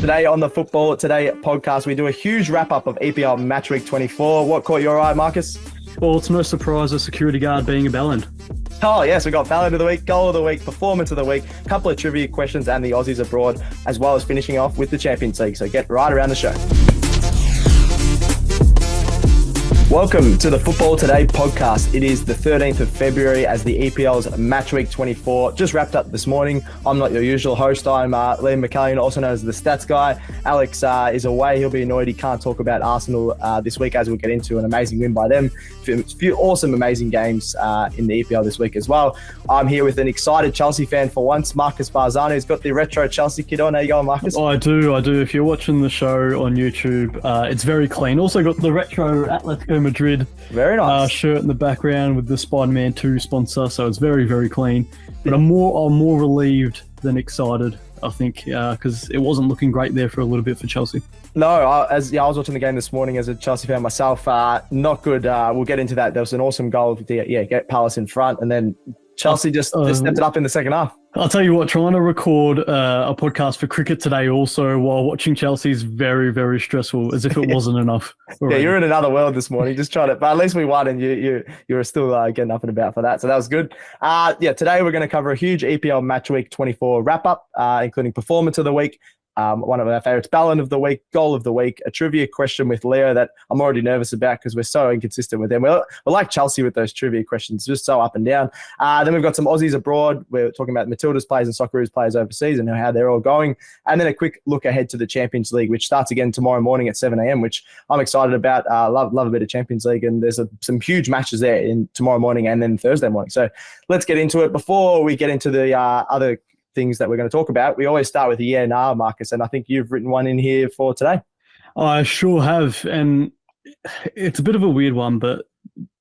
Today on the Football Today podcast, we do a huge wrap-up of EPL Match Week 24. What caught your eye, Marcus? Well, it's no surprise a security guard being a bellend. Oh, yes, we got Ballad of the Week, Goal of the Week, Performance of the Week, a couple of trivia questions and the Aussies abroad, as well as finishing off with the Champions League. So get right around the show. Welcome to the Football Today podcast. It is the 13th of February as the EPL's Match Week 24 just wrapped up this morning. I'm not your usual host. I'm Liam McCallion, also known as the Stats Guy. Alex is away. He'll be annoyed he can't talk about Arsenal this week, as we'll get into an amazing win by them. A few awesome, amazing games in the EPL this week as well. I'm here with an excited Chelsea fan for once, Marcus Barzano, who's got the retro Chelsea kit on. How you going, Marcus? I do. If you're watching the show on YouTube, it's very clean. Also got the retro Atletico Madrid very nice shirt in the background with the Spider-Man 2 sponsor, so it's very, very clean. But I'm more relieved than excited, I think, because it wasn't looking great there for a little bit for Chelsea. No, I was watching the game this morning as a Chelsea fan myself. Not good. We'll get into that. There was an awesome goal to get Palace in front, and then Chelsea just stepped it up in the second half. I'll tell you what, trying to record a podcast for cricket today also while watching Chelsea is very, very stressful, as if it wasn't enough. Yeah, you're in another world this morning. Just trying to, but at least we won, and you were still getting up and about for that. So that was good. Today we're going to cover a huge EPL Match Week 24 wrap up, including Performance of the Week, one of our favorites, Ballon of the Week, Goal of the Week, a trivia question with Leo that I'm already nervous about because we're so inconsistent with them. We're like Chelsea with those trivia questions, just so up and down. Then we've got some Aussies abroad. We're talking about Matilda's players and Socceroos players overseas and how they're all going. And then a quick look ahead to the Champions League, which starts again tomorrow morning at 7 a.m, which I'm excited about. Love a bit of Champions League, and there's some huge matches there in tomorrow morning and then Thursday morning. So let's get into it. Before we get into the other things that we're going to talk about, we always start with the yeah, nah, Marcus, and I think you've written one in here for today. I sure have, and it's a bit of a weird one, but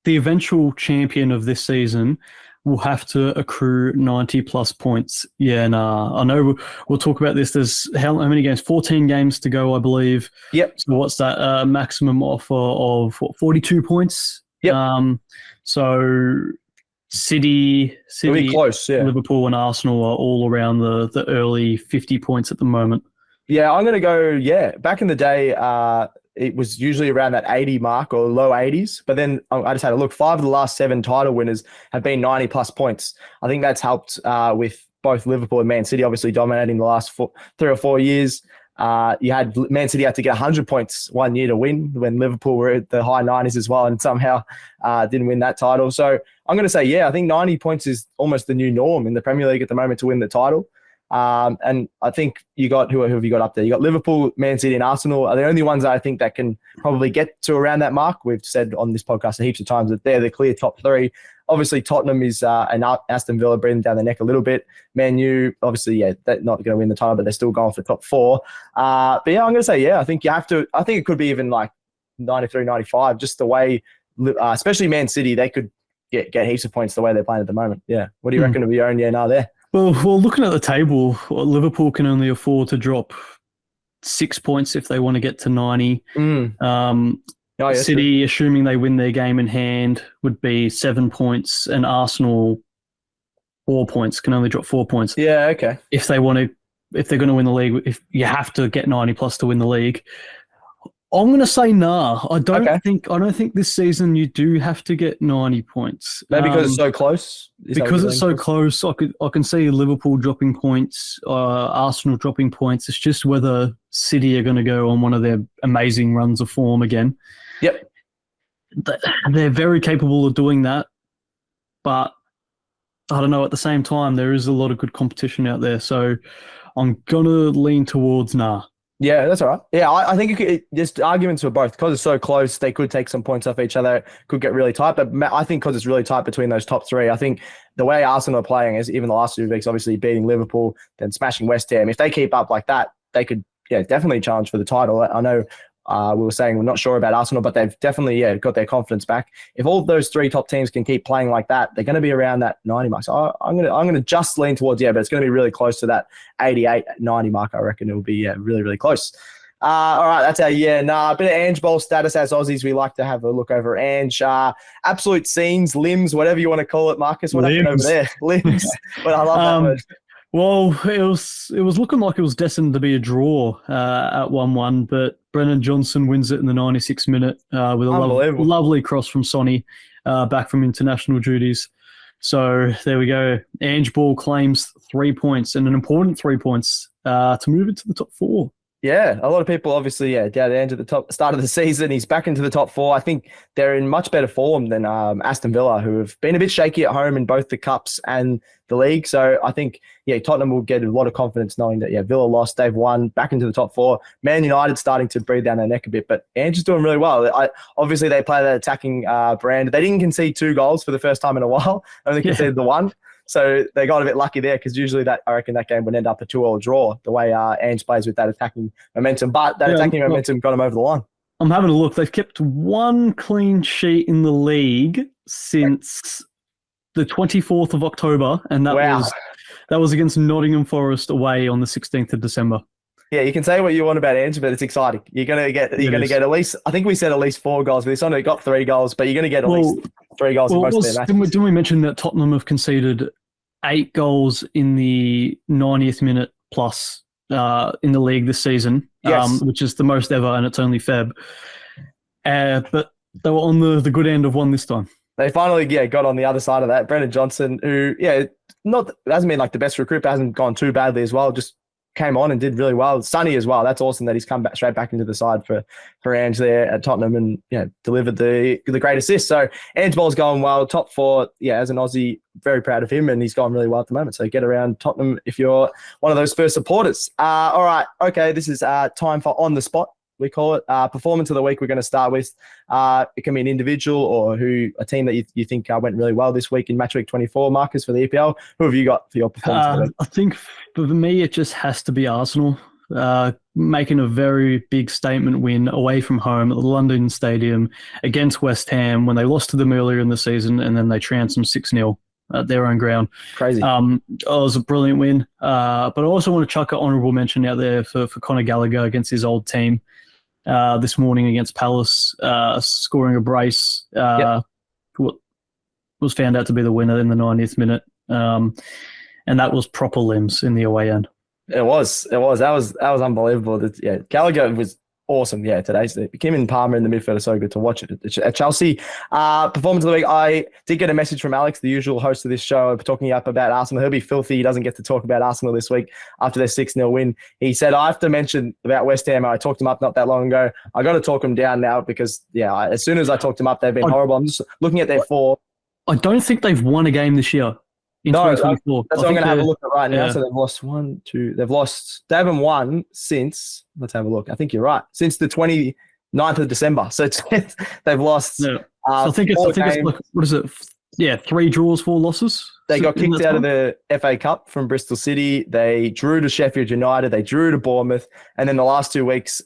the eventual champion of this season will have to accrue 90-plus points. Yeah, nah. I know we'll talk about this. There's how many games? 14 games to go, I believe. Yep. So what's that? Maximum offer of 42 points? Yep. So City, close, yeah. Liverpool and Arsenal are all around the early 50 points at the moment. Yeah, I'm going to go, back in the day, it was usually around that 80 mark or low 80s. But then I just had a look. 5 of the last 7 title winners have been 90-plus points. I think that's helped with both Liverpool and Man City obviously dominating the last 3 or 4 years. You had Man City had to get 100 points one year to win when Liverpool were at the high 90s as well and somehow didn't win that title. So I'm going to say, I think 90 points is almost the new norm in the Premier League at the moment to win the title. And I think you got, who have you got up there? You got Liverpool, Man City and Arsenal are the only ones that I think that can probably get to around that mark. We've said on this podcast heaps of times that they're the clear top 3. Obviously, Tottenham is and Aston Villa breathing down the neck a little bit. Man U, obviously, they're not going to win the title, but they're still going for top 4. But I'm going to say, I think you have to. I think it could be even like 93, 95, just the way, especially Man City, they could get heaps of points the way they're playing at the moment. Yeah. What do you reckon of your own there? Well, looking at the table, Liverpool can only afford to drop 6 points if they want to get to 90. City, assuming they win their game in hand, would be 7 points, and Arsenal 4 points, can only drop 4 points. Yeah, okay. If they're going to win the league, if you have to get 90 plus to win the league. I'm going to say nah. I don't think this season you do have to get 90 points. Maybe because it's so close. Because it's so close, I can see Liverpool dropping points, Arsenal dropping points. It's just whether City are going to go on one of their amazing runs of form again. Yep. They're very capable of doing that, but I don't know, at the same time, there is a lot of good competition out there. So I'm going to lean towards nah. Yeah, that's all right. Yeah, I think there's arguments for both. Because it's so close, they could take some points off each other, could get really tight. But I think because it's really tight between those top 3, I think the way Arsenal are playing is even the last 2 weeks, obviously beating Liverpool, then smashing West Ham. If they keep up like that, they could definitely challenge for the title. I know we were saying we're not sure about Arsenal, but they've definitely got their confidence back. If all of those 3 top teams can keep playing like that, they're going to be around that 90 mark. So I'm going to just lean towards but it's going to be really close to that 88, 90 mark. I reckon it will be really, really close. All right, that's our a bit of Ange Bowl status. As Aussies, we like to have a look over Ange. Absolute scenes, limbs, whatever you want to call it, Marcus. What happened over there? Limbs. But I love that word. Well, it was looking like it was destined to be a draw at 1-1, but Brennan Johnson wins it in the 96th minute with a Unbelievable. lovely cross from Sonny back from international duties. So there we go. Ange Ball claims 3 points and an important 3 points to move into the top four. Yeah, a lot of people obviously, doubted Ange at the top start of the season. He's back into the top four. I think they're in much better form than Aston Villa, who have been a bit shaky at home in both the cups and the league. So I think, Tottenham will get a lot of confidence knowing that, Villa lost, they've won, back into the top four. Man United starting to breathe down their neck a bit, but Ange is doing really well. Obviously, they play that attacking brand. They didn't concede 2 goals for the first time in a while. Only conceded the 1. So they got a bit lucky there because usually I reckon that game would end up a 2-2 draw the way Ange plays with that attacking momentum. But that attacking momentum got him over the line. I'm having a look. They've kept 1 clean sheet in the league since the 24th of October, and that was against Nottingham Forest away on the 16th of December. Yeah, you can say what you want about Ange, but it's exciting. You're gonna get at least. I think we said at least 4 goals. But this one they got 3 goals, but you're gonna get at least 3 goals in most of their matches. Didn't we mention that Tottenham have conceded 8 goals in the 90th minute plus in the league this season, yes. Which is the most ever, and it's only Feb. But they were on the good end of one this time. They finally got on the other side of that. Brendan Johnson, who hasn't been like the best recruit, but hasn't gone too badly as well. Just came on and did really well. Sonny as well. That's awesome that he's come back straight back into the side for Ange there at Tottenham and delivered the great assist. So Ange Ball's going well. Top 4, as an Aussie, very proud of him, and he's going really well at the moment. So get around Tottenham if you're one of those Spurs supporters. All right, okay, this is time for On the Spot. We call it performance of the week. We're going to start with it can be an individual or a team that you think went really well this week in match week 24. Marcus, for the EPL, who have you got for your performance of the week? I think for me it just has to be Arsenal making a very big statement win away from home at the London Stadium against West Ham when they lost to them earlier in the season, and then they trounced them 6-0 at their own ground. Crazy. It was a brilliant win. But I also want to chuck an honourable mention out there for Conor Gallagher against his old team. This morning against Palace, scoring a brace, what was found out to be the winner in the 90th minute. And that was proper limbs in the away end. It was. That was unbelievable. Gallagher was awesome. Today. So Kim and Palmer in the midfield are so good to watch at Chelsea. Performance of the week. I did get a message from Alex, the usual host of this show, talking up about Arsenal. He'll be filthy. He doesn't get to talk about Arsenal this week after their 6-0 win. He said, I have to mention about West Ham. I talked him up not that long ago. I got to talk him down now because, as soon as I talked him up, they've been horrible. I'm just looking at their 4. I don't think they've won a game this year. No, that's what I'm going to have a look at right now. So they've lost 1, 2. They haven't won since, let's have a look. I think you're right. Since the 29th of December. So they've lost. So I think it's like, what is it? 3 draws, 4 losses. They got kicked out of the FA Cup from Bristol City. They drew to Sheffield United. They drew to Bournemouth. And then the last 2 weeks,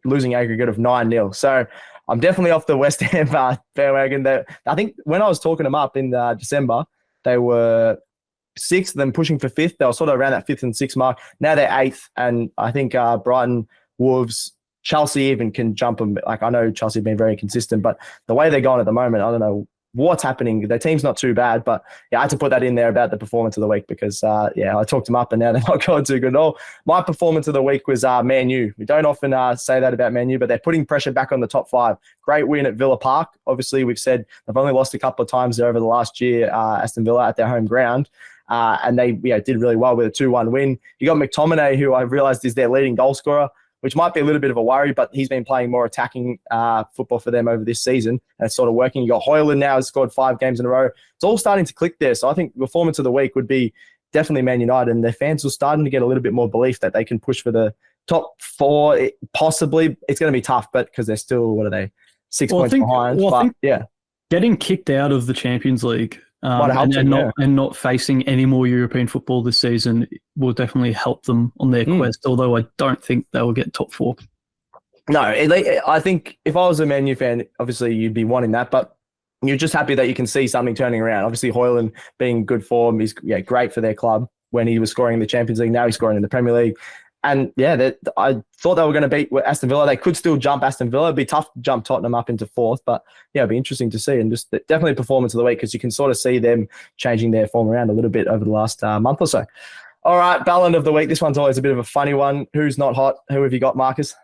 losing aggregate of 9-0. So I'm definitely off the West Ham bandwagon. I think when I was talking them up in December, they were 6th, then pushing for 5th. They were sort of around that 5th and 6th mark. Now they're 8th, and I think Brighton, Wolves, Chelsea even can jump them. Like, I know Chelsea have been very consistent, but the way they're going at the moment, I don't know what's happening. Their team's not too bad, but I had to put that in there about the performance of the week because, I talked them up and now they're not going too good at all. My performance of the week was Man U. We don't often say that about Man U, but they're putting pressure back on the top 5. Great win at Villa Park. Obviously, we've said they've only lost a couple of times there over the last year, Aston Villa at their home ground. And they did really well with a 2-1 win. You got McTominay, who I realised is their leading goal scorer, which might be a little bit of a worry, but he's been playing more attacking football for them over this season, and it's sort of working. You got Højlund now, has scored 5 games in a row. It's all starting to click there. So I think performance of the week would be definitely Man United, and their fans are starting to get a little bit more belief that they can push for the top 4. Possibly, it's going to be tough, but because they're still, 6 points behind. Getting kicked out of the Champions League and not facing any more European football this season will definitely help them on their quest, although I don't think they will get top 4. No, I think if I was a Man U fan, obviously you'd be wanting that, but you're just happy that you can see something turning around. Obviously, Højlund being good form, he's great for their club when he was scoring in the Champions League. Now he's scoring in the Premier League. And I thought they were going to beat Aston Villa. They could still jump Aston Villa. It'd be tough to jump Tottenham up into 4th, but it'd be interesting to see. And just definitely performance of the week because you can sort of see them changing their form around a little bit over the last month or so. All right, Ballon of the week. This one's always a bit of a funny one. Who's not hot? Who have you got, Marcus?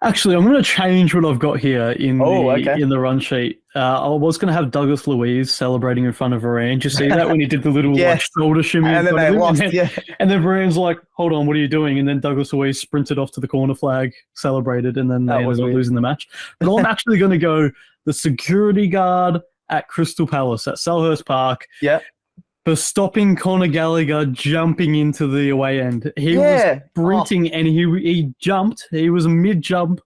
Actually, I'm going to change what I've got here Oh, okay. in the run sheet. I was going to have Douglas Luiz celebrating in front of Varane. Did you see that when he did the little like Yes. shoulder shimmy in And then front they of him? lost. And then, Yeah. and then Varane's like, "Hold on, what are you doing?" And then Douglas Luiz sprinted off to the corner flag, celebrated, and then they That was ended up weird. losing the match. But I'm actually going to go the security guard at Crystal Palace at Selhurst Park. Yeah. For stopping Conor Gallagher jumping into the away end. He was sprinting and he jumped. He was mid-jump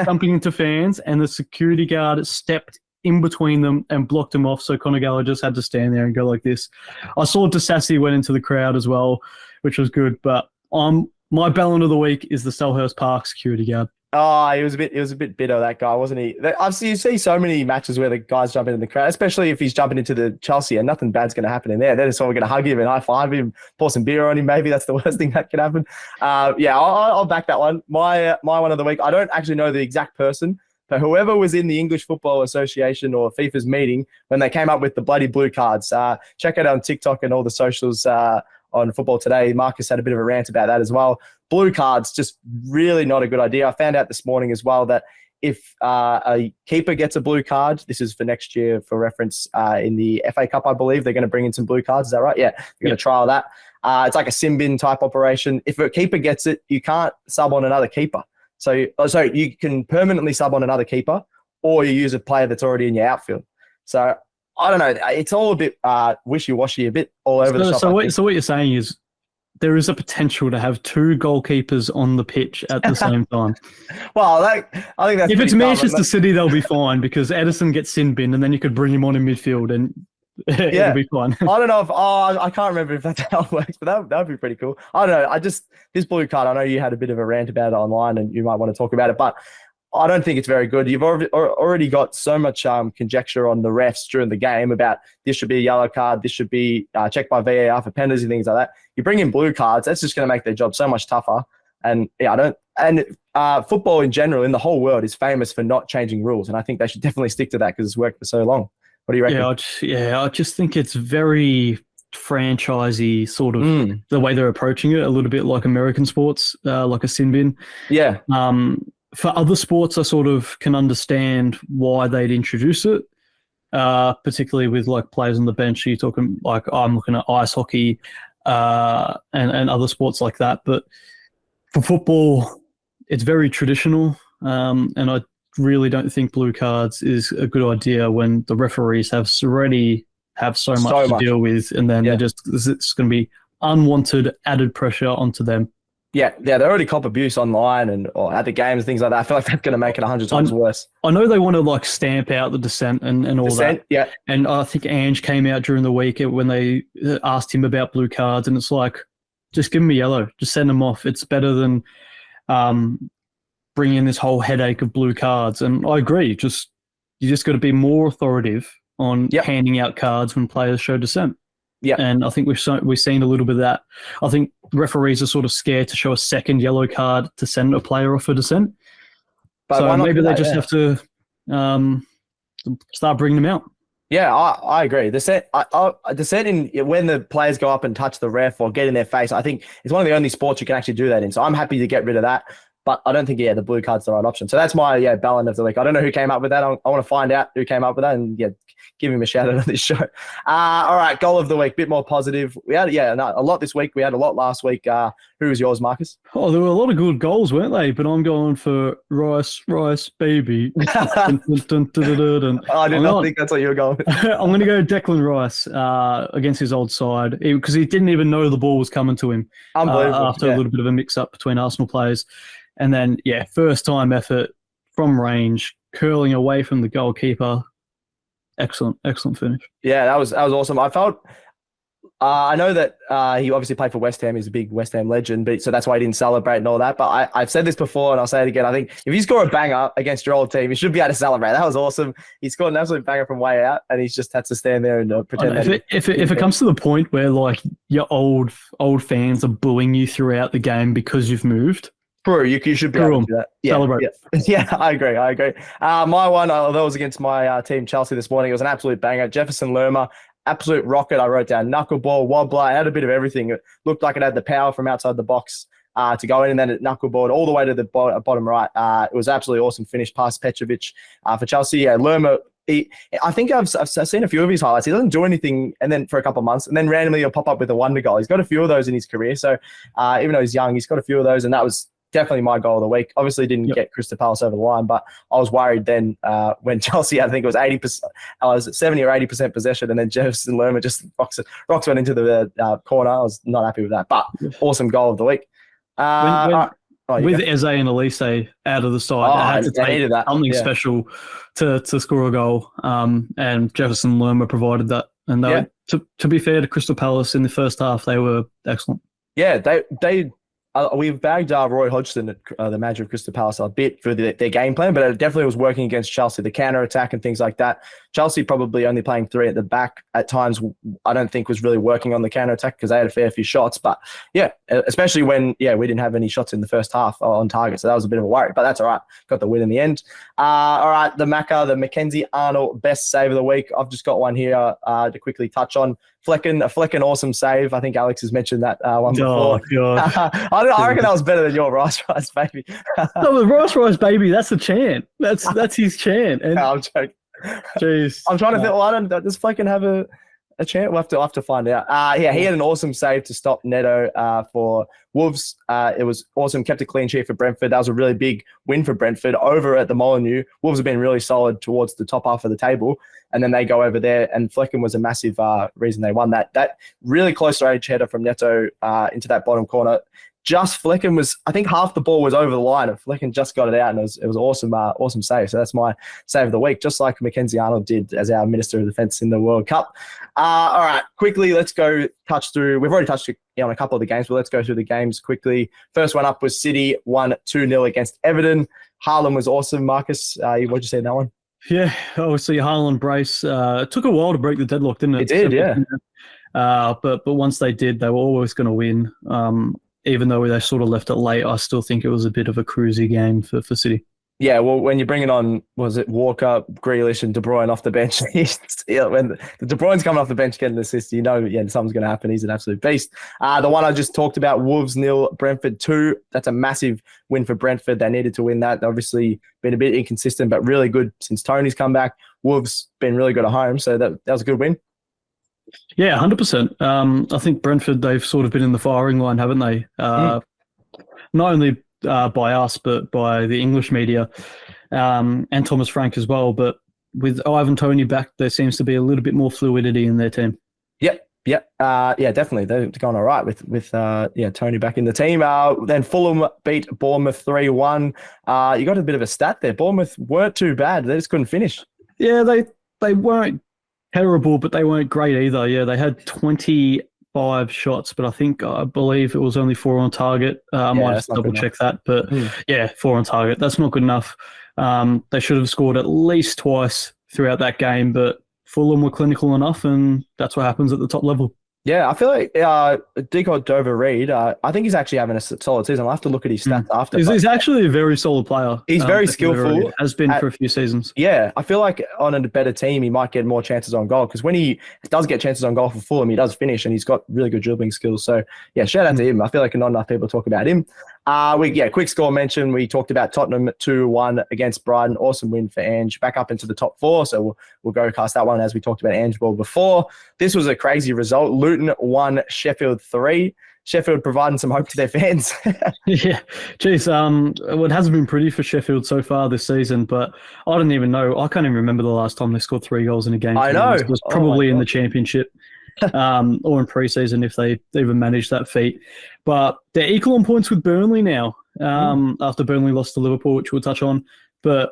jumping into fans, and the security guard stepped in between them and blocked him off, so Conor Gallagher just had to stand there and go like this. I saw Disassi went into the crowd as well, which was good, but my Ballon of the week is the Selhurst Park security guard. Oh, he was a bit bitter, that guy, wasn't he? You see so many matches where the guys jump into the crowd, especially if he's jumping into the Chelsea, and nothing bad's going to happen in there. They're just all going to hug him and high five him, pour some beer on him. Maybe that's the worst thing that could happen. I'll back that one. My one of the week. I don't actually know the exact person, but whoever was in the English Football Association or FIFA's meeting when they came up with the bloody blue cards. Check it out on TikTok and all the socials on Football Today. Marcus had a bit of a rant about that as well. Blue cards, just really not a good idea. I found out this morning as well that if a keeper gets a blue card, this is for next year for reference in the FA Cup, I believe. They're going to bring in some blue cards. Is that right? Yeah, they're going to trial that. It's like a sin bin type operation. If a keeper gets it, you can't sub on another keeper. So you can permanently sub on another keeper, or you use a player that's already in your outfield. So I don't know. It's all a bit wishy-washy, a bit all over the shop. So what you're saying is there is a potential to have two goalkeepers on the pitch at the same time. Well, I think that's if it's dumb, Manchester City, they'll be fine because Edison gets sin bin, and then you could bring him on in midfield, and it'll be fine. I don't know if I can't remember if that's how it works, but that would be pretty cool. I don't know. This blue card. I know you had a bit of a rant about it online, and you might want to talk about it, but I don't think it's very good. You've already got so much conjecture on the refs during the game about this should be a yellow card, this should be checked by VAR for penalties and things like that. You bring in blue cards, that's just going to make their job so much tougher. And football in general in the whole world is famous for not changing rules, and I think they should definitely stick to that because it's worked for so long. What do you reckon? I just think it's very franchisey sort of the way they're approaching it, a little bit like American sports, like a sin bin. Yeah. For other sports, I sort of can understand why they'd introduce it, particularly with like players on the bench. You're talking like I'm looking at ice hockey and other sports like that. But for football, it's very traditional, and I really don't think blue cards is a good idea when the referees already have so much to deal with, and then it's going to be unwanted added pressure onto them. Yeah, they already cop abuse online or at the games, things like that. I feel like that's going to make it 100 times worse. I know they want to like stamp out the dissent and all that. Yeah. And I think Ange came out during the week when they asked him about blue cards, and it's like, just give them a yellow, just send them off. It's better than bringing this whole headache of blue cards. And I agree, you just got to be more authoritative on handing out cards when players show dissent. Yeah, and I think we've seen a little bit of that. I think referees are sort of scared to show a second yellow card to send a player off for dissent. But so maybe they just have to start bringing them out. Yeah, I agree. Dissent in when the players go up and touch the ref or get in their face, I think it's one of the only sports you can actually do that in. So I'm happy to get rid of that. But I don't think, the blue card's the right option. So that's my, Ballon of the week. I don't know who came up with that. I want to find out who came up with that and, give him a shout out on this show. All right, goal of the week, bit more positive. We had, a lot this week. We had a lot last week. Who was yours, Marcus? Oh, there were a lot of good goals, weren't they? But I'm going for Rice, baby. I did not think that's what you were going with. I'm going to go Declan Rice against his old side because he didn't even know the ball was coming to him after a little bit of a mix-up between Arsenal players. And then, first-time effort from range, curling away from the goalkeeper. Excellent finish. Yeah, that was awesome. I felt, I know that he obviously played for West Ham. He's a big West Ham legend, so that's why he didn't celebrate and all that. But I've said this before, and I'll say it again. I think if you score a banger against your old team, you should be able to celebrate. That was awesome. He scored an absolute banger from way out, and he's just had to stand there and pretend. If it comes to the point where like your old fans are booing you throughout the game because you've moved. Bro, you should be able to do that. Celebrate. Yeah, I agree. My one, that was against my team, Chelsea, this morning. It was an absolute banger. Jefferson Lerma, absolute rocket. I wrote down knuckleball, wobbler. It had a bit of everything. It looked like it had the power from outside the box to go in, and then it knuckleballed all the way to the bottom right. It was absolutely awesome finish past Petrovic for Chelsea. Yeah, Lerma. I think I've seen a few of his highlights. He doesn't do anything, and then for a couple of months, and then randomly he'll pop up with a wonder goal. He's got a few of those in his career. So even though he's young, he's got a few of those, and that was definitely my goal of the week. Obviously didn't get Crystal Palace over the line, but I was worried then when Chelsea, I think it was 80%, I was at 70 or 80% possession, and then Jefferson Lerma just rocks went into the corner. I was not happy with that, but awesome goal of the week. With Eze and Elise out of the side, I had to take something special to score a goal, and Jefferson Lerma provided that. And they were, to be fair to Crystal Palace in the first half, they were excellent. Yeah, they we've bagged Roy Hodgson, the manager of Crystal Palace, a bit for their game plan, but it definitely was working against Chelsea, the counter-attack and things like that. Chelsea probably only playing 3 at the back at times, I don't think was really working on the counter-attack because they had a fair few shots. But yeah, especially when, we didn't have any shots in the first half on target. So that was a bit of a worry, but that's all right. Got the win in the end. All right, the Mackenzie Arnold best save of the week. I've just got one here to quickly touch on. Flecken, awesome save. I think Alex has mentioned that one before. God. I reckon that was better than your Rice Baby. No, the Rice Baby, that's a chant. That's his chant. And, no, I'm joking. Jeez. I'm trying to think, does Flecken have a chant? We'll have to find out. He had an awesome save to stop Neto for Wolves. It was awesome. Kept a clean sheet for Brentford. That was a really big win for Brentford over at the Molineux. Wolves have been really solid towards the top half of the table. And then they go over there, and Flecken was a massive reason they won that. That really close range header from Neto into that bottom corner. Just Flecken was, I think half the ball was over the line, and Flecken just got it out, and it was awesome, awesome save. So that's my save of the week, just like Mackenzie Arnold did as our Minister of Defence in the World Cup. All right, quickly, let's go touch through. We've already touched on a couple of the games, but let's go through the games quickly. First one up was City won 2-0 against Everton. Haaland was awesome. Marcus, what'd you say in that one? Yeah, obviously Haaland brace. It took a while to break the deadlock, didn't it? It did, yeah. But once they did, they were always going to win. Even though they sort of left it late, I still think it was a bit of a cruisy game for City. Yeah, well, when you're bringing on, was it Walker, Grealish, and De Bruyne off the bench, when the De Bruyne's coming off the bench getting an assist, something's going to happen. He's an absolute beast. The one I just talked about, Wolves 0, Brentford 2. That's a massive win for Brentford. They needed to win that. They've obviously been a bit inconsistent, but really good since Tony's come back. Wolves been really good at home, so that was a good win. Yeah, 100%. I think Brentford, they've sort of been in the firing line, haven't they? Not only by us, but by the English media and Thomas Frank as well. But with Ivan Toney back, there seems to be a little bit more fluidity in their team. Yeah, definitely. They're going all right with Toney back in the team. Then Fulham beat Bournemouth 3-1. You got a bit of a stat there. Bournemouth weren't too bad. They just couldn't finish. Yeah, they weren't terrible, but they weren't great either. Yeah, they had 25 shots, but I believe it was only 4 on target. I might have to double check that, but 4 on target. That's not good enough. They should have scored at least twice throughout that game, but Fulham were clinical enough, and that's what happens at the top level. Yeah, I feel like Deco Dover-Reid, I think he's actually having a solid season. I'll have to look at his stats after. He's actually a very solid player. He's very skillful. Has been for a few seasons. Yeah, I feel like on a better team, he might get more chances on goal, because when he does get chances on goal for Fulham, he does finish, and he's got really good dribbling skills. So, yeah, shout out to him. I feel like not enough people talk about him. Quick score mention. We talked about Tottenham 2-1 against Brighton. Awesome win for Ange. Back up into the top 4. So we'll go cast that one as we talked about Ange Ball before. This was a crazy result. Luton 1, Sheffield 3. Sheffield providing some hope to their fans. Yeah. Jeez. It hasn't been pretty for Sheffield so far this season, but I don't even know. I can't even remember the last time they scored 3 goals in a game. I know. It was probably in the championship. Or in pre-season if they even managed that feat. But they're equal on points with Burnley now, after Burnley lost to Liverpool, which we'll touch on. But,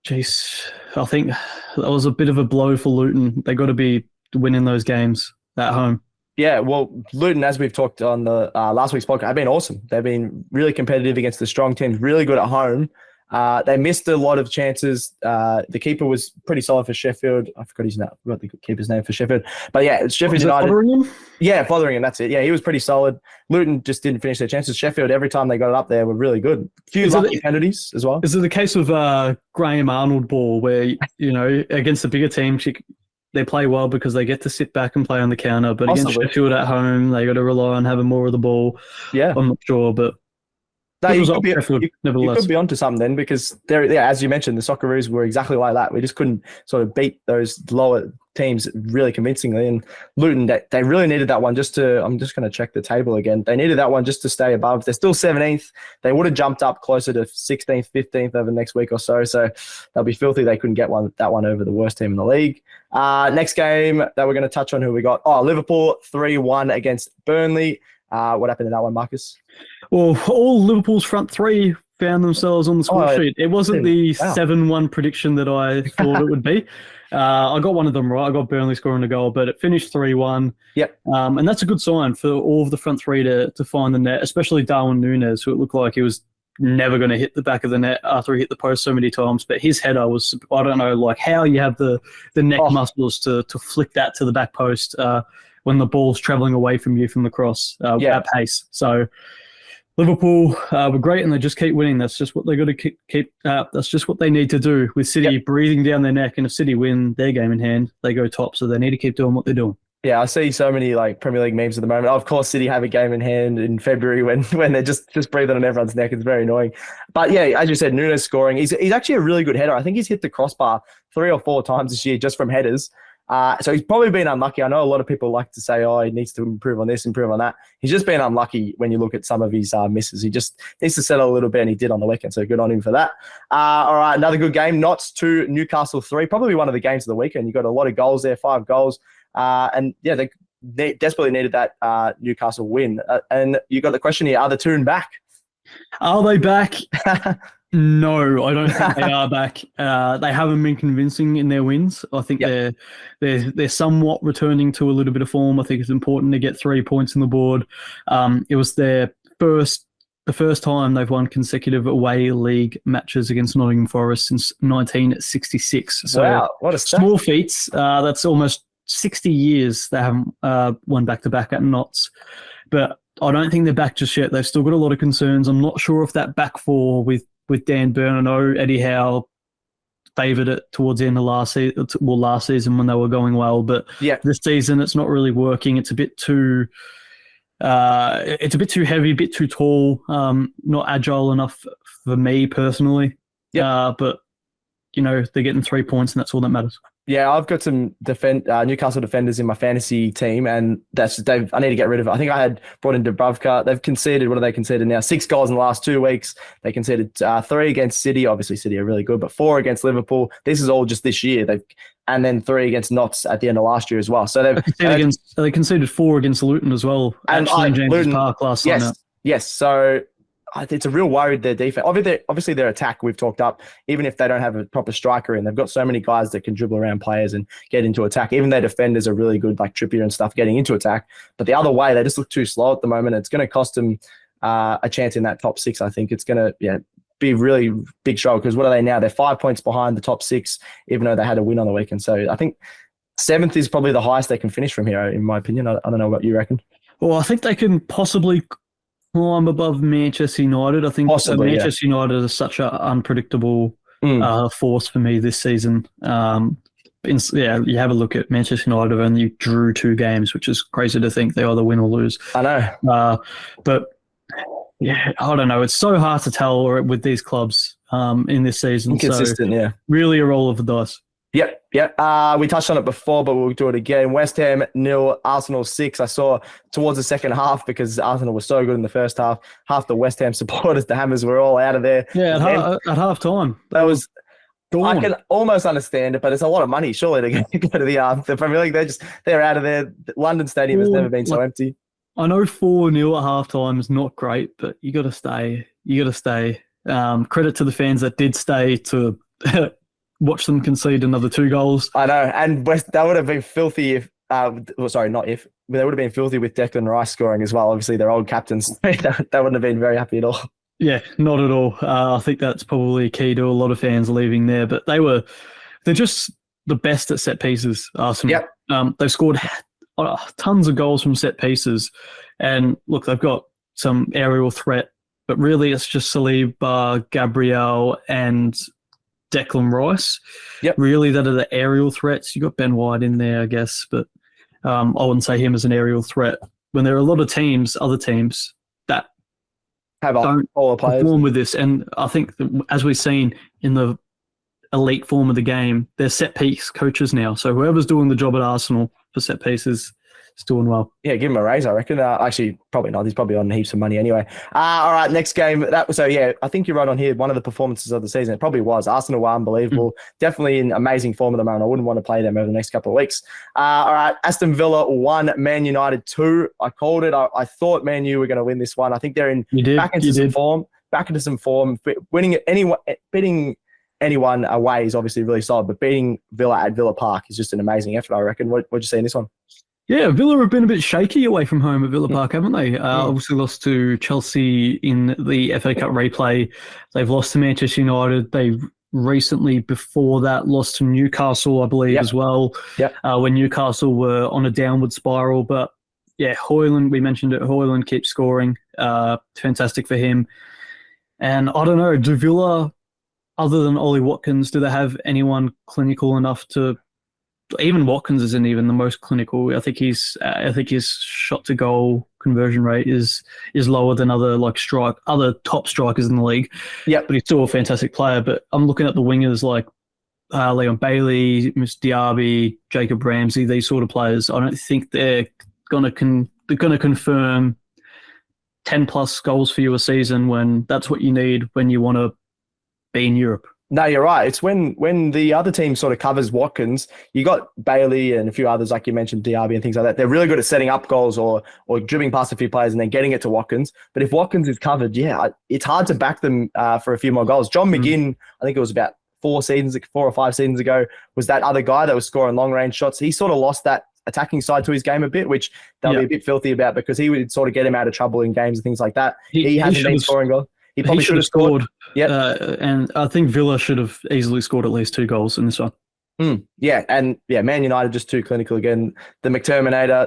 geez, I think that was a bit of a blow for Luton. They got to be winning those games at home. Yeah, well, Luton, as we've talked on the last week's podcast, have been awesome. They've been really competitive against the strong teams, really good at home. They missed a lot of chances. The keeper was pretty solid for Sheffield. I forgot his name. I forgot the keeper's name for Sheffield. But yeah, it's Sheffield United. Fotheringham? Yeah, Fotheringham, that's it. Yeah, he was pretty solid. Luton just didn't finish their chances. Sheffield, every time they got it up there, were really good. A few lucky penalties as well. Is it the case of Graham Arnold ball where, against the bigger teams, they play well because they get to sit back and play on the counter. But against Possibly. Sheffield at home, they got to rely on having more of the ball. Yeah. I'm not sure, but No, good you result could be, for Sheffield, you nevertheless. could be onto something then, because yeah, as you mentioned, the Socceroos were exactly like that. We just couldn't sort of beat those lower teams really convincingly. And Luton, they really needed that one just to. I'm just going to check the table again. They needed that one just to stay above. They're still 17th. They would have jumped up closer to 16th, 15th over the next week or so. So they'll be filthy. They couldn't get that one over the worst team in the league. Next game that we're going to touch on, who we got? Oh, Liverpool 3-1 against Burnley. What happened to that one, Marcus? Well, all Liverpool's front three found themselves on the score sheet. It wasn't the 7-1 prediction that I thought it would be. I got one of them right. I got Burnley scoring a goal, but it finished 3-1. Yep. And that's a good sign for all of the front three to find the net, especially Darwin Núñez, who it looked like he was never going to hit the back of the net after he hit the post so many times. But his header was, I don't know, like how you have the neck muscles to flick that to the back post when the ball's travelling away from you from the cross at pace. So Liverpool were great, and they just keep winning. That's just what they got to keep. That's just what they need to do. With City breathing down their neck, and if City win their game in hand, they go top. So they need to keep doing what they're doing. Yeah, I see so many like Premier League memes at the moment. Of course, City have a game in hand in February when they're just breathing on everyone's neck. It's very annoying. But yeah, as you said, Núñez scoring. He's actually a really good header. I think he's hit the crossbar 3 or 4 times this year just from headers. So he's probably been unlucky. I know a lot of people like to say, oh, he needs to improve on this, improve on that. He's just been unlucky when you look at some of his misses. He just needs to settle a little bit, and he did on the weekend, so good on him for that. All right, another good game. Notts 2, Newcastle 3. Probably one of the games of the weekend. You got a lot of goals there, 5 goals. And yeah, they desperately needed that Newcastle win. And you got the question here, are the Toon back? Are they back? No, I don't think they are back. They haven't been convincing in their wins. I think they're somewhat returning to a little bit of form. I think it's important to get 3 points on the board. It was the first time they've won consecutive away league matches against Nottingham Forest since 1966. So wow, what a stat. Small feats. That's almost 60 years they haven't won back-to-back at Notts. But I don't think they're back just yet. They've still got a lot of concerns. I'm not sure if that back four with Dan Burn, I know Eddie Howe favoured it towards the end of last season when they were going well, but this season it's not really working. It's a bit too heavy, a bit too tall, not agile enough for me personally. But you know, they're getting 3 points, and that's all that matters. Yeah, I've got some Newcastle defenders in my fantasy team, and I need to get rid of it. I think I had brought in Dubravka. They've conceded, what have they conceded now? 6 goals in the last 2 weeks. They conceded 3 against City. Obviously, City are really good, but 4 against Liverpool. This is all just this year. And then 3 against Notts at the end of last year as well. So they conceded 4 against Luton as well. And St. James's Park last night. Yes. So it's a real worry, their defense. Obviously, their attack we've talked up, even if they don't have a proper striker in, they've got so many guys that can dribble around players and get into attack. Even their defenders are really good, like Trippier and stuff, getting into attack. But the other way, they just look too slow at the moment. It's going to cost them a chance in that top 6, I think. It's going to be a really big struggle, because what are they now? They're 5 points behind the top 6, even though they had a win on the weekend. So I think 7th is probably the highest they can finish from here, in my opinion. I don't know what you reckon. Well, I think they can possibly climb above Manchester United. I think Manchester United is such an unpredictable force for me this season. You have a look at Manchester United, and you drew 2 games, which is crazy to think they either win or lose. I know. But yeah, I don't know. It's so hard to tell with these clubs in this season. Inconsistent, so really a roll of the dice. Yep. We touched on it before, but we'll do it again. West Ham 0, Arsenal 6. I saw towards the second half, because Arsenal was so good in the first half. Half the West Ham supporters, the Hammers, were all out of there. Yeah, at half time. That was. I can almost understand it, but it's a lot of money, surely, to go to the Premier League. They're out of there. London Stadium has never been so empty. I know 4-0 at half time is not great, but you got to stay. Credit to the fans that did stay to watch them concede another 2 goals. I know, and that would have been filthy if. They would have been filthy with Declan Rice scoring as well. Obviously, they're old captains. That wouldn't have been very happy at all. Yeah, not at all. I think that's probably key to a lot of fans leaving there. But they're just the best at set pieces, Arsenal. Yep. They've scored tons of goals from set pieces. And look, they've got some aerial threat, but really it's just Saliba, Gabriel, and Declan Rice. Yep. Really, that are the aerial threats. You got Ben White in there, I guess, but I wouldn't say him as an aerial threat. When there are a lot of other teams that don't all the players perform with this, and I think as we've seen in the elite form of the game, they're set piece coaches now. So whoever's doing the job at Arsenal for set pieces is doing well. Yeah, give him a raise, I reckon. Actually, probably not. He's probably on heaps of money anyway. All right, next game. I think you're right on here. One of the performances of the season. It probably was. Arsenal were unbelievable. Definitely in amazing form at the moment. I wouldn't want to play them over the next couple of weeks. All right, Aston Villa 1, Man United 2. I called it. I thought Man U were going to win this one. I think they're back into some form. Beating anyone away is obviously really solid, but beating Villa at Villa Park is just an amazing effort, I reckon. What'd you see in this one? Yeah, Villa have been a bit shaky away from home at Villa Park, haven't they? Obviously lost to Chelsea in the FA Cup replay. They've lost to Manchester United. They've recently, before that, lost to Newcastle, I believe, as well, when Newcastle were on a downward spiral. But, yeah, Højlund, we mentioned it, Højlund keeps scoring. Fantastic for him. And I don't know, do Villa, other than Ollie Watkins, do they have anyone clinical enough to... Even Watkins isn't even the most clinical. I think his shot to goal conversion rate is lower than other top strikers in the league. Yeah, but he's still a fantastic player. But I'm looking at the wingers like Leon Bailey, Miss Diaby, Jacob Ramsey, these sort of players. I don't think they're gonna confirm 10+ goals for you a season when that's what you need when you want to be in Europe. No, you're right. It's when the other team sort of covers Watkins, you got Bailey and a few others, like you mentioned, Diaby and things like that. They're really good at setting up goals or dribbling past a few players and then getting it to Watkins. But if Watkins is covered, it's hard to back them for a few more goals. John McGinn, I think it was about 4 or 5 seasons ago, was that other guy that was scoring long-range shots. He sort of lost that attacking side to his game a bit, which they'll be a bit filthy about because he would sort of get him out of trouble in games and things like that. He hasn't been scoring goals. He probably should have scored. And I think Villa should have easily scored at least 2 goals in this one. Man United just too clinical again. The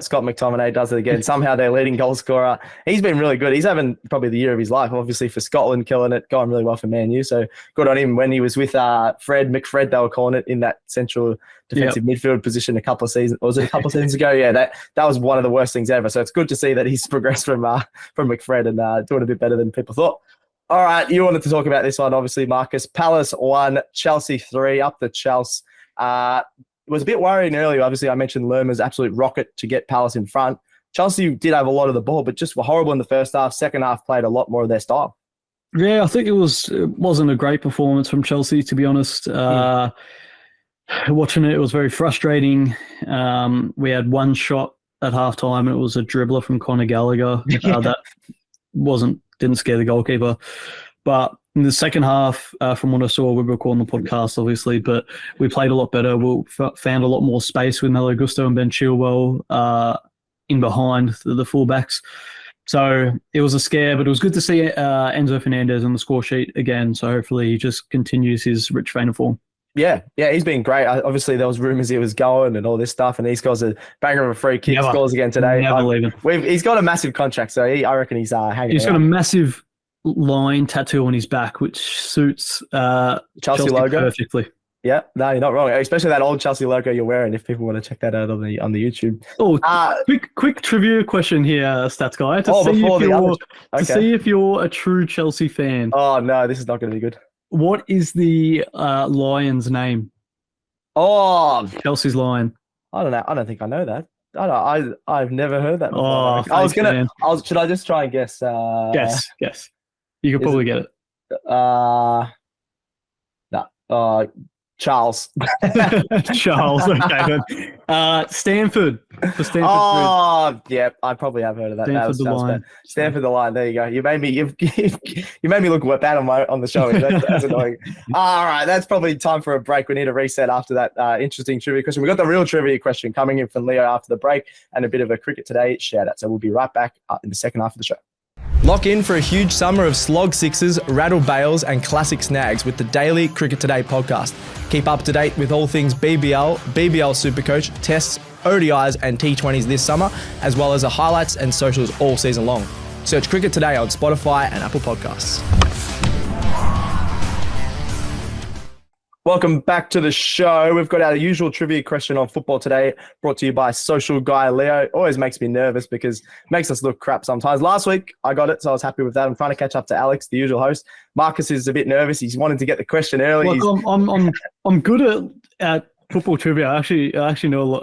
Scott McTominay does it again. Somehow their leading goal scorer. He's been really good. He's having probably the year of his life, obviously for Scotland, killing it, going really well for Man U. So good on him. When he was with McFred, they were calling it, in that central defensive midfield position a couple of seasons ago? Yeah, that was one of the worst things ever. So it's good to see that he's progressed from McFred and doing a bit better than people thought. All right, you wanted to talk about this one, obviously, Marcus. Palace 1, Chelsea 3, up the Chelsea. It was a bit worrying earlier. Obviously, I mentioned Lerma's absolute rocket to get Palace in front. Chelsea did have a lot of the ball, but just were horrible in the first half. Second half played a lot more of their style. Yeah, I think it wasn't a great performance from Chelsea, to be honest. Watching it was very frustrating. We had one shot at halftime, and it was a dribbler from Conor Gallagher. That didn't scare the goalkeeper. But in the second half, from what I saw, we were recording the podcast, obviously, but we played a lot better. We found a lot more space with Malo Gusto and Ben Chilwell in behind the fullbacks. So it was a scare, but it was good to see Enzo Fernandez on the score sheet again. So hopefully he just continues his rich vein of form. Yeah, he's been great. Obviously, there was rumours he was going and all this stuff, and he scores a banger of a free kick, scores again today. He's got a massive contract, so I reckon he's hanging. He's got a massive lion tattoo on his back, which suits Chelsea logo perfectly. Yeah, no, you're not wrong. Especially that old Chelsea logo you're wearing. If people want to check that out on the YouTube. Oh, quick trivia question here, Stats Guy, to see if you're a true Chelsea fan. Oh no, this is not going to be good. What is the lion's name? Oh, Chelsea's lion. I don't know. I don't think I know that. I've never heard that before. Should I just try and guess? Guess. You could probably get it. Charles. Charles. Okay, then. Stanford. For Stanford. Oh, yeah. I probably have heard of that. Stanford the Lion. Stanford the Lion. There you go. You made me look bad on the show. That's annoying. All right, that's probably time for a break. We need a reset after that interesting trivia question. We got the real trivia question coming in from Leo after the break, and a bit of a cricket today shout out. So we'll be right back in the second half of the show. Lock in for a huge summer of slog sixes, rattle bails, and classic snags with the daily Cricket Today podcast. Keep up to date with all things BBL, BBL Supercoach, tests, ODIs, and T20s this summer, as well as the highlights and socials all season long. Search Cricket Today on Spotify and Apple Podcasts. Welcome back to the show. We've got our usual trivia question on football today, brought to you by Social Guy Leo. Always makes me nervous because it makes us look crap sometimes. Last week, I got it, so I was happy with that. I'm trying to catch up to Alex, the usual host. Marcus is a bit nervous. He's wanting to get the question early. Look, I'm good at football trivia. I actually know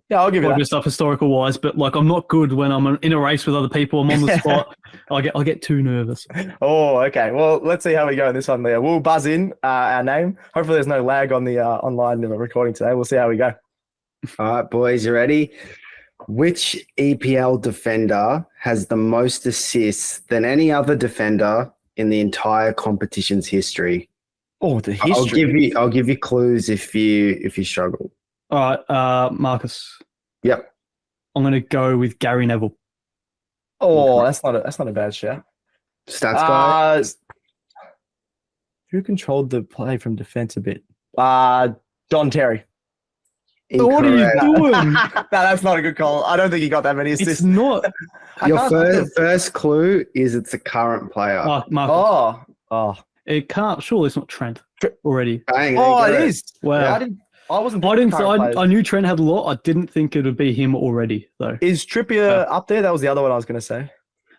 Yeah, I'll give you quite a bit that. of stuff historical wise, but like I'm not good when I'm in a race with other people. I'm on the spot. I get too nervous. Oh, okay. Well, let's see how we go in this one, Leo. We'll buzz in our name. Hopefully there's no lag on the online recording today. We'll see how we go. All right, boys, you ready? Which EPL defender has the most assists than any other defender in the entire competition's history? Oh, the history. I'll give you clues if you struggle. All right, Marcus. Yep. I'm going to go with Gary Neville. Oh, that's not a bad shout. Stats guy. Who controlled the play from defense a bit? John Terry. What are you doing? No, that's not a good call. I don't think he got that many assists. It's not. Your first clue is it's a current player. Marcus. Oh. It can't. Surely it's not Trent already. Bang, Oh, there you it go. is. Wow. Yeah, I wasn't. I knew Trent had a lot. I didn't think it would be him already, though. Is Trippier up there? That was the other one I was going to say.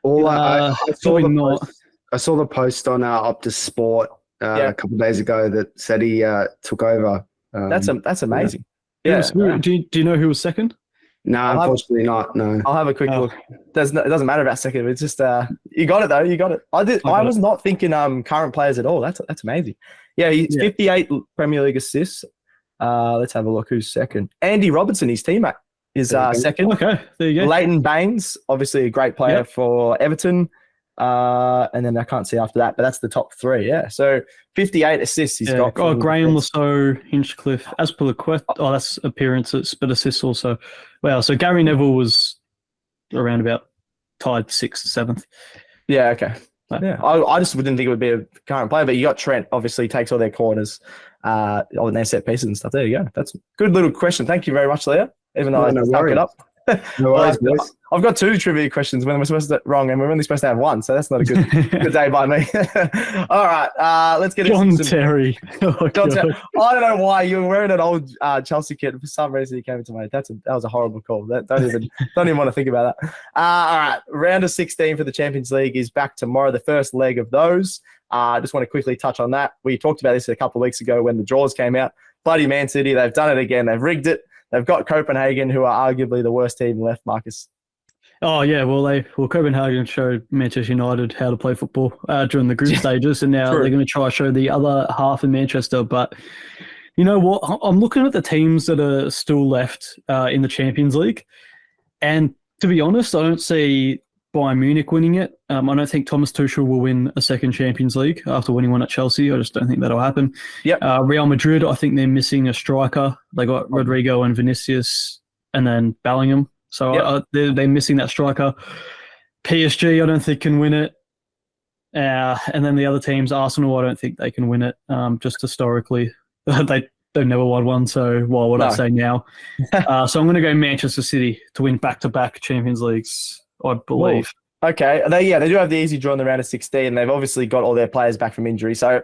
I saw probably the not. post, I saw the post on Optus Sport a couple of days ago that said he took over. That's amazing. Yeah. Yeah. Do you know who was second? No, unfortunately not. No. I'll have a quick look. It doesn't matter about second. It's just you got it though. You got it. I was not thinking current players at all. That's amazing. Yeah, he's 58 Premier League assists. Let's have a look. Who's second? Andy Robertson, his teammate, is second. Okay, there you go. Leighton Baines, obviously a great player for Everton. And then I can't see after that, but that's the top three. Yeah, so 58 assists he's got. Oh, Graham Lasso, Hinchcliffe, Azpilicueta. Oh, that's appearances, but assists also. Wow. So Gary Neville was around about tied 6th, 7th. Yeah. Okay. Yeah. I just didn't think it would be a current player, but you got Trent. Obviously, takes all their corners, on their set pieces and stuff. There you go. That's a good little question. Thank you very much, Leah. Even though I stuck it up. No worries, boys. I've got 2 trivia questions when we're supposed to wrong, and we're only supposed to have 1, so that's not a good day by me. All right, let's get John into Terry. John Terry. I don't know why you were wearing an old Chelsea kit. For some reason, he came into my head. That was a horrible call. Don't even want to think about that. All right, round of 16 for the Champions League is back tomorrow. The first leg of those. I just want to quickly touch on that. We talked about this a couple of weeks ago when the draws came out. Bloody Man City, they've done it again. They've rigged it. They've got Copenhagen, who are arguably the worst team left, Marcus. Oh yeah, well Copenhagen showed Manchester United how to play football during the group stages, and now they're going to try to show the other half in Manchester. But you know what? I'm looking at the teams that are still left in the Champions League, and to be honest, I don't see Bayern Munich winning it. I don't think Thomas Tuchel will win a second Champions League after winning one at Chelsea. I just don't think that'll happen. Yep. Real Madrid, I think they're missing a striker. They got Rodrigo and Vinicius, and then Bellingham. So they're missing that striker. PSG, I don't think can win it. And then the other teams, Arsenal, I don't think they can win it. Just historically, they've never won one. So why would I say now? So I'm going to go Manchester City to win back-to-back Champions Leagues, I believe. Ooh. Okay. They do have the easy draw in the round of 16. They've obviously got all their players back from injury. So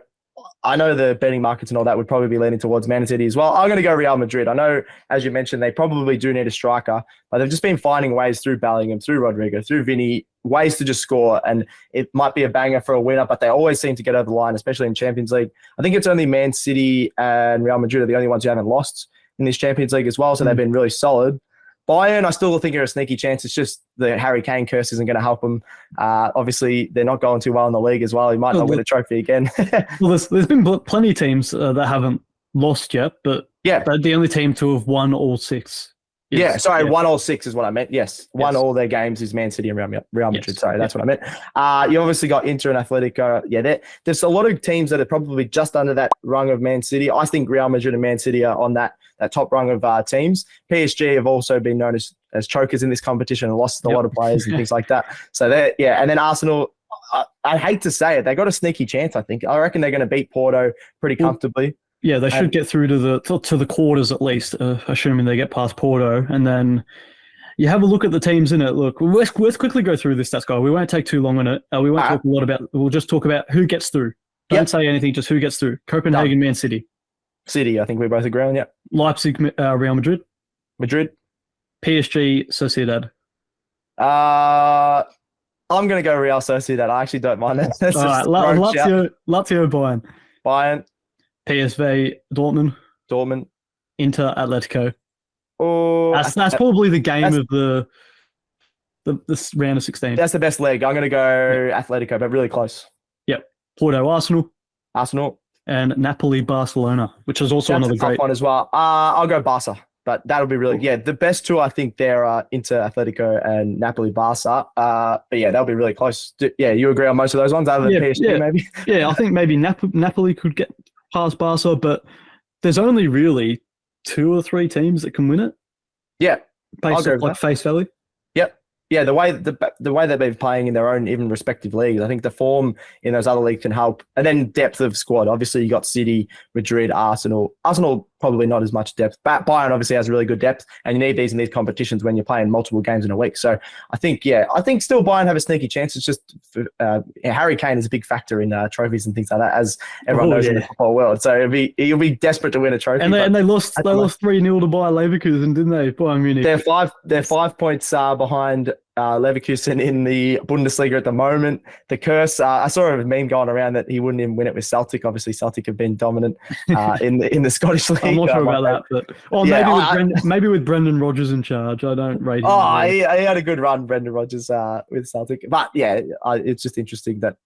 I know the betting markets and all that would probably be leaning towards Man City as well. I'm going to go Real Madrid. I know, as you mentioned, they probably do need a striker, but they've just been finding ways through Bellingham, through Rodrigo, through Vinny, ways to just score. And it might be a banger for a winner, but they always seem to get over the line, especially in Champions League. I think it's only Man City and Real Madrid are the only ones who haven't lost in this Champions League as well. So they've been really solid. Bayern, I still think are a sneaky chance. It's just the Harry Kane curse isn't going to help them. Obviously, they're not going too well in the league as well. He might not win a trophy again. Well, there's been plenty of teams that haven't lost yet, but they're the only team to have won all 6. Won all 6 is what I meant. Yes, won all their games is Man City and Real Madrid. Yes. Sorry, that's what I meant. You obviously got Inter and Atletico. There's a lot of teams that are probably just under that rung of Man City. I think Real Madrid and Man City are on that top rung of teams. PSG have also been known as chokers in this competition and lost a lot of players and things like that. So and then Arsenal, I hate to say it, they got a sneaky chance, I think. I reckon they're going to beat Porto pretty comfortably. Yeah, they should get through to the quarters at least, assuming they get past Porto. And then you have a look at the teams in it. Look, let's quickly go through this stats guy. We won't take too long on it. We won't talk a lot about. We'll just talk about who gets through. Don't Yep. say anything, just who gets through. Copenhagen, Man City. City, I think we both agree on. Yeah. Leipzig, Real Madrid. Madrid. PSG, Sociedad. I'm going to go Real Sociedad. I actually don't mind that. That's All right, just a rogue shout. Lazio, Bayern. Bayern, PSV, Dortmund. Dortmund. Inter, Atletico. Oh, That's probably the game of the round of 16. That's the best leg. I'm going to go Atletico, but really close. Yep. Porto, Arsenal. Arsenal. And Napoli, Barcelona, which is also That's another a tough great one as well. I'll go Barca, but that'll be really the best two. I think there are Inter, Atletico, and Napoli, Barca. But yeah, that'll be really close. Yeah, you agree on most of those ones, other than PSG, maybe. Yeah, I think maybe Napoli could get past Barca, but there's only really 2 or 3 teams that can win it. Yeah, based on like face value. Yep. Yeah, the way they've been playing in their own even respective leagues, I think the form in those other leagues can help. And then depth of squad. Obviously, you got City, Madrid, Arsenal. Arsenal probably not as much depth. But Bayern obviously has really good depth, and you need these in these competitions when you're playing multiple games in a week. So I think still Bayern have a sneaky chance. It's just Harry Kane is a big factor in trophies and things like that, as everyone knows in the football world. So he'll be desperate to win a trophy. And they lost 3-0 to Bayer Leverkusen, didn't they? Bayern Munich. They're 5 points behind Leverkusen in the Bundesliga at the moment. The curse, I saw a meme going around that he wouldn't even win it with Celtic. Obviously, Celtic have been dominant in the Scottish League. I'm not sure about that, but maybe with Brendan Rodgers in charge. I don't rate him. He had a good run, Brendan Rodgers, with Celtic. But yeah, it's just interesting that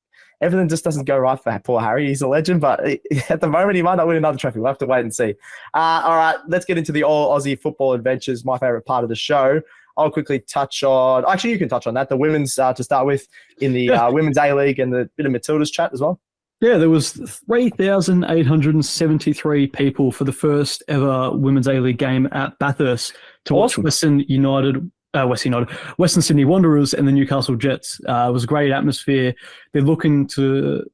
everything just doesn't go right for poor Harry. He's a legend, but at the moment he might not win another trophy. We'll have to wait and see. All right, let's get into the all Aussie football adventures, my favourite part of the show. I'll quickly touch on... Actually, you can touch on that. The women's to start with in the Women's A-League and the bit of Matilda's chat as well. Yeah, there was 3,873 people for the first ever Women's A-League game at Bathurst to watch Western Sydney Wanderers and the Newcastle Jets. It was a great atmosphere. They're looking to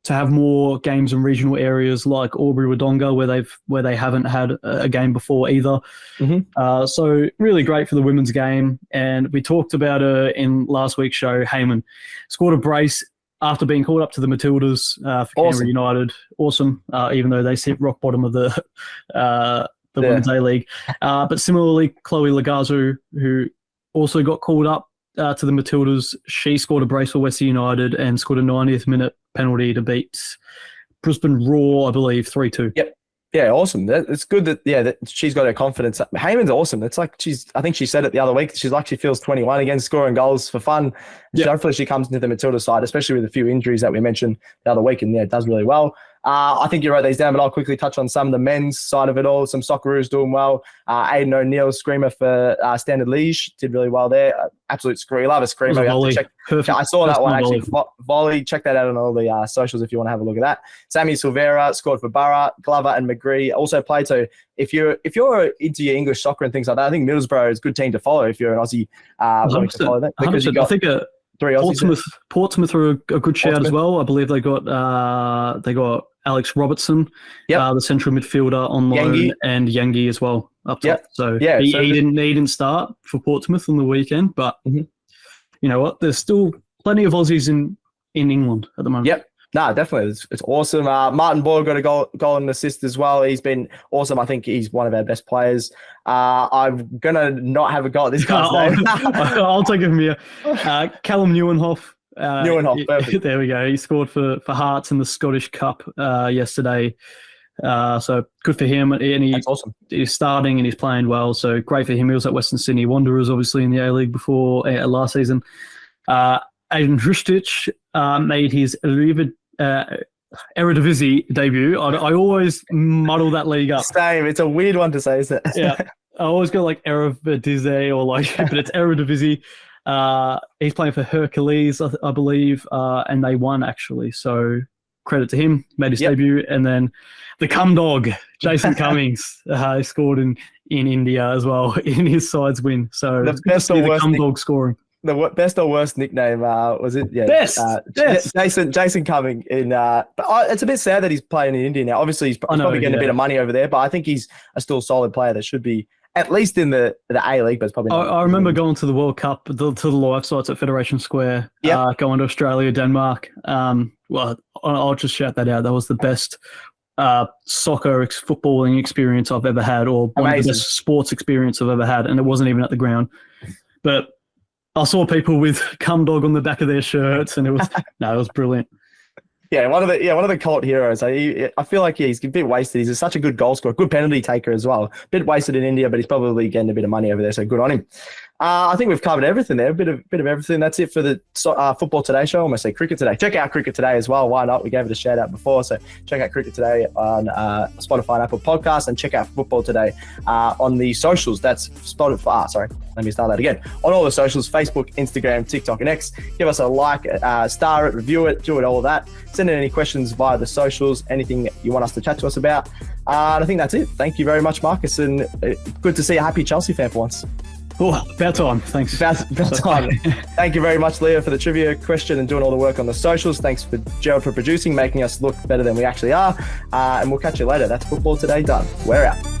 have more games in regional areas like Albury-Wodonga, where they haven't had a game before either. Mm-hmm. So really great for the women's game. And we talked about her in last week's show. Heyman scored a brace after being called up to the Matildas for Canberra United. Awesome, even though they sit rock bottom of the Women's A-League. But similarly, Chloe Lagazu, who also got called up to the Matildas, she scored a brace for Western United and scored a 90th minute penalty to beat Brisbane Roar, I believe, 3-2. Yep. Yeah, awesome. It's good that she's got her confidence. Heyman's awesome. It's like I think she said it the other week. She's like she feels 21 again, scoring goals for fun. Yep. Hopefully she comes into the Matilda side, especially with a few injuries that we mentioned the other week, and does really well. I think you wrote these down, but I'll quickly touch on some of the men's side of it all. Some Socceroos doing well. Aidan O'Neill, screamer for Standard Liège, did really well there. Absolute screamer. Love a screamer. You have to check. I saw that one actually. Volley. Check that out on all the socials if you want to have a look at that. Sammy Silvera scored for Borough. Glover and McGree also played. So if you're into your English soccer and things like that, I think Middlesbrough is a good team to follow if you're an Aussie wanting to follow that. Because you got three Aussies. Portsmouth are a good shout as well. I believe they got Alex Robertson, the central midfielder on loan, and Yangi as well up top. Yep. So he didn't start for Portsmouth on the weekend, but you know what? There's still plenty of Aussies in England at the moment. Yep. No, definitely. It's awesome. Martin Boyle got a goal and assist as well. He's been awesome. I think he's one of our best players. I'm going to not have a go at this guy's name. I'll take it from here. Callum Neuenhoff. Perfect. There we go. He scored for Hearts in the Scottish Cup yesterday. So good for him. And that's awesome. He's starting and he's playing well. So great for him. He was at Western Sydney Wanderers, obviously, in the A-League before last season. Aiden Hrustic made his Eredivisie debut. I always muddle that league up. Same. It's a weird one to say, isn't it? Yeah. I always go like Eredivisie but it's Eredivisie. He's playing for Hercules, I believe, and they won actually. So credit to him. Made his debut, and then the cum dog, Jason Cummings, he scored in India as well in his side's win. So the best or worst cum dog scoring. The best or worst nickname was it? Yeah, best. Jason Cumming in. But it's a bit sad that he's playing in India now. Obviously, he's probably getting a bit of money over there, but I think he's a still solid player that should be at least in the A-League, but it's probably not. I remember going to the World Cup, to the live sites at Federation Square, going to Australia, Denmark. Well, I'll just shout that out. That was the best footballing experience I've ever had, or one of the best sports experience I've ever had, and it wasn't even at the ground. But I saw people with cum dog on the back of their shirts, and it was brilliant. Yeah, one of the cult heroes. I feel like he's a bit wasted. He's such a good goal scorer, good penalty taker as well. A bit wasted in India, but he's probably getting a bit of money over there, so good on him. I think we've covered everything there, a bit of everything. That's it for the Football Today show. I almost say Cricket Today. Check out Cricket Today as well. Why not? We gave it a shout out before, so check out Cricket Today on Spotify and Apple Podcasts, and check out Football Today on the socials. That's Spotify. Sorry, let me start that again. On all the socials: Facebook, Instagram, TikTok, and X. Give us a like, star it, review it, do it, all of that. Send in any questions via the socials. Anything you want us to chat to us about. And I think that's it. Thank you very much, Marcus, and good to see a happy Chelsea fan for once. Oh, about time. Thanks. About time. Thank you very much, Leo, for the trivia question and doing all the work on the socials. Thanks for Gerald for producing, making us look better than we actually are. And we'll catch you later. That's Football Today done. We're out.